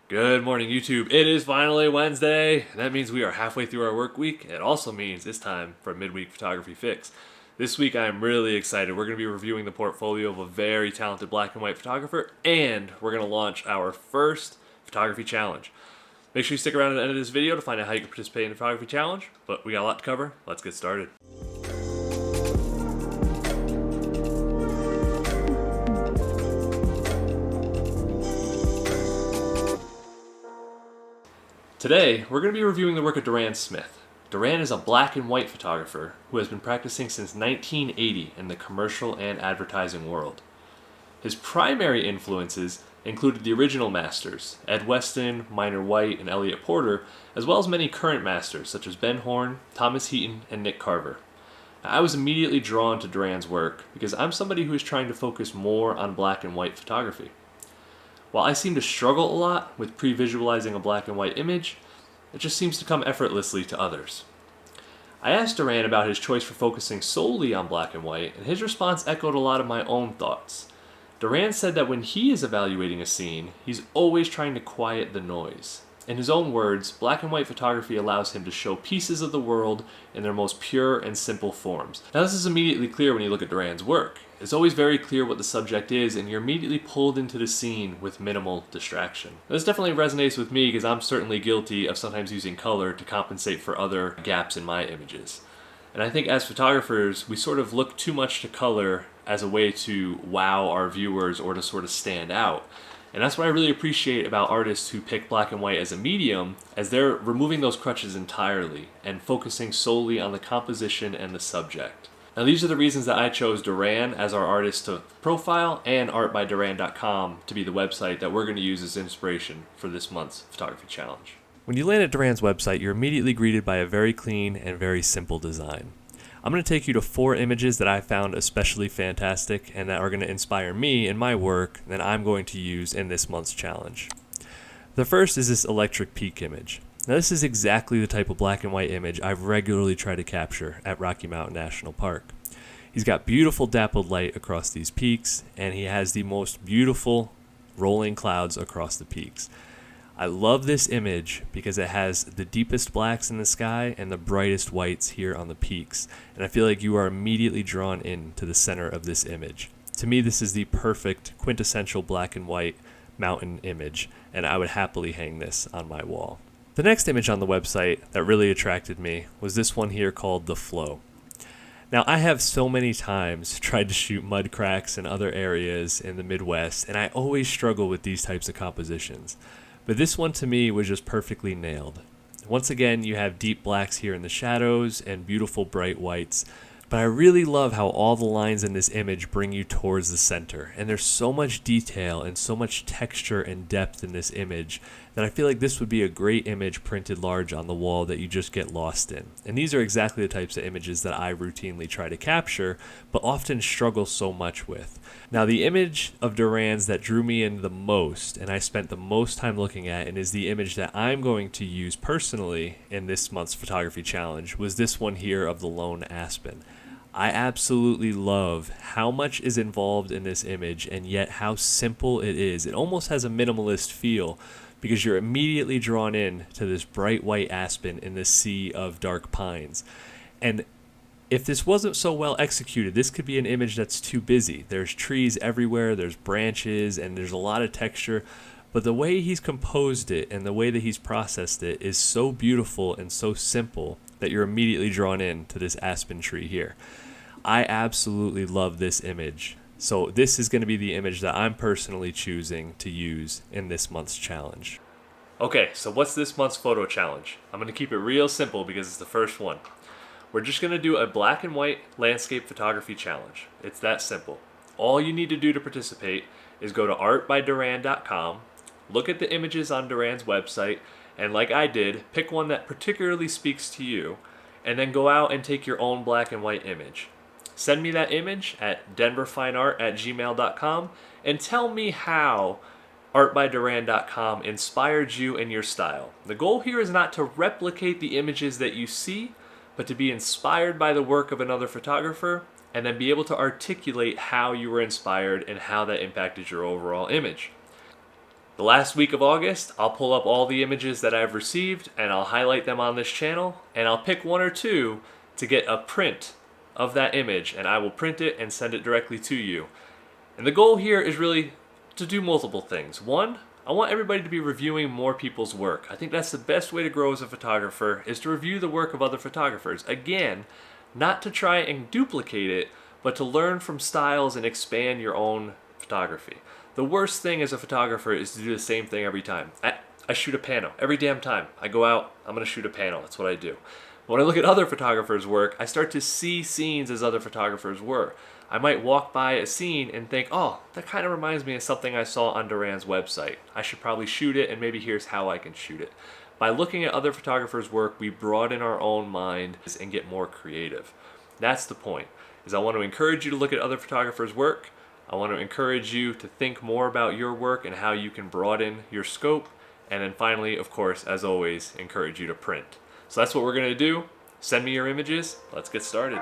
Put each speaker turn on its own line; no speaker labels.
Good morning, YouTube. It is finally Wednesday. That means we are halfway through our work week. It also means it's time for a midweek photography fix. This week I am really excited. We're going to be reviewing the portfolio of a very talented black and white photographer, and we're going to launch our first photography challenge. Make sure you stick around to the end of this video to find out how you can participate in the photography challenge, but we got a lot to cover. Let's get started. Today, we're going to be reviewing the work of Doran Smith. Doran is a black and white photographer who has been practicing since 1980 in the commercial and advertising world. His primary influences included the original masters, Ed Weston, Minor White, and Elliot Porter, as well as many current masters such as Ben Horn, Thomas Heaton, and Nick Carver. I was immediately drawn to Doran's work because I'm somebody who is trying to focus more on black and white photography. While I seem to struggle a lot with pre-visualizing a black and white image, it just seems to come effortlessly to others. I asked Doran about his choice for focusing solely on black and white, and his response echoed a lot of my own thoughts. Doran said that when he is evaluating a scene, he's always trying to quiet the noise. In his own words, black and white photography allows him to show pieces of the world in their most pure and simple forms. Now this is immediately clear when you look at Doran's work. It's always very clear what the subject is, and you're immediately pulled into the scene with minimal distraction. This definitely resonates with me because I'm certainly guilty of sometimes using color to compensate for other gaps in my images. And I think as photographers, we sort of look too much to color as a way to wow our viewers or to sort of stand out. And that's what I really appreciate about artists who pick black and white as a medium, as they're removing those crutches entirely and focusing solely on the composition and the subject. Now these are the reasons that I chose Doran as our artist to profile and artbyduran.com to be the website that we're going to use as inspiration for this month's photography challenge. When you land at Doran's website, you're immediately greeted by a very clean and very simple design. I'm going to take you to 4 images that I found especially fantastic and that are going to inspire me in my work that I'm going to use in this month's challenge. The first is this electric peak image. Now this is exactly the type of black and white image I've regularly tried to capture at Rocky Mountain National Park. He's got beautiful dappled light across these peaks, and he has the most beautiful rolling clouds across the peaks. I love this image because it has the deepest blacks in the sky and the brightest whites here on the peaks, and I feel like you are immediately drawn into the center of this image. To me, this is the perfect quintessential black and white mountain image, and I would happily hang this on my wall. The next image on the website that really attracted me was this one here called The Flow. Now I have so many times tried to shoot mud cracks in other areas in the Midwest, and I always struggle with these types of compositions. But this one to me was just perfectly nailed. Once again, you have deep blacks here in the shadows and beautiful bright whites. But I really love how all the lines in this image bring you towards the center. And there's so much detail and so much texture and depth in this image that I feel like this would be a great image printed large on the wall that you just get lost in. And these are exactly the types of images that I routinely try to capture, but often struggle so much with. Now the image of Doran's that drew me in the most, and I spent the most time looking at, and is the image that I'm going to use personally in this month's photography challenge, was this one here of the lone aspen. I absolutely love how much is involved in this image and yet how simple it is. It almost has a minimalist feel because you're immediately drawn in to this bright white aspen in this sea of dark pines. And if this wasn't so well executed, this could be an image that's too busy. There's trees everywhere, there's branches, and there's a lot of texture. But the way he's composed it and the way that he's processed it is so beautiful and so simple that you're immediately drawn in to this aspen tree here. I absolutely love this image. So this is going to be the image that I'm personally choosing to use in this month's challenge. Okay, so what's this month's photo challenge? I'm going to keep it real simple because it's the first one. We're just going to do a black and white landscape photography challenge. It's that simple. All you need to do to participate is go to artbyduran.com, look at the images on Doran's website, and like I did, pick one that particularly speaks to you, and then go out and take your own black and white image. Send me that image at DenverFineArt@gmail.com and tell me how artbyduran.com inspired you in your style. The goal here is not to replicate the images that you see, but to be inspired by the work of another photographer and then be able to articulate how you were inspired and how that impacted your overall image. The last week of August, I'll pull up all the images that I've received and I'll highlight them on this channel, and I'll pick one or two to get a print of that image, and I will print it and send it directly to you. And the goal here is really to do multiple things. One, I want everybody to be reviewing more people's work. I think that's the best way to grow as a photographer, is to review the work of other photographers. Again, not to try and duplicate it, but to learn from styles and expand your own photography. The worst thing as a photographer is to do the same thing every time. I shoot a panel every damn time. I go out, I'm gonna shoot a panel, that's what I do. When I look at other photographers' work, I start to see scenes as other photographers were. I might walk by a scene and think, oh, that kind of reminds me of something I saw on Duran's website. I should probably shoot it, and maybe here's how I can shoot it. By looking at other photographers' work, we broaden our own mind and get more creative. That's the point, is I want to encourage you to look at other photographers' work. I want to encourage you to think more about your work and how you can broaden your scope. And then finally, of course, as always, encourage you to print. So that's what we're going to do. Send me your images. Let's get started.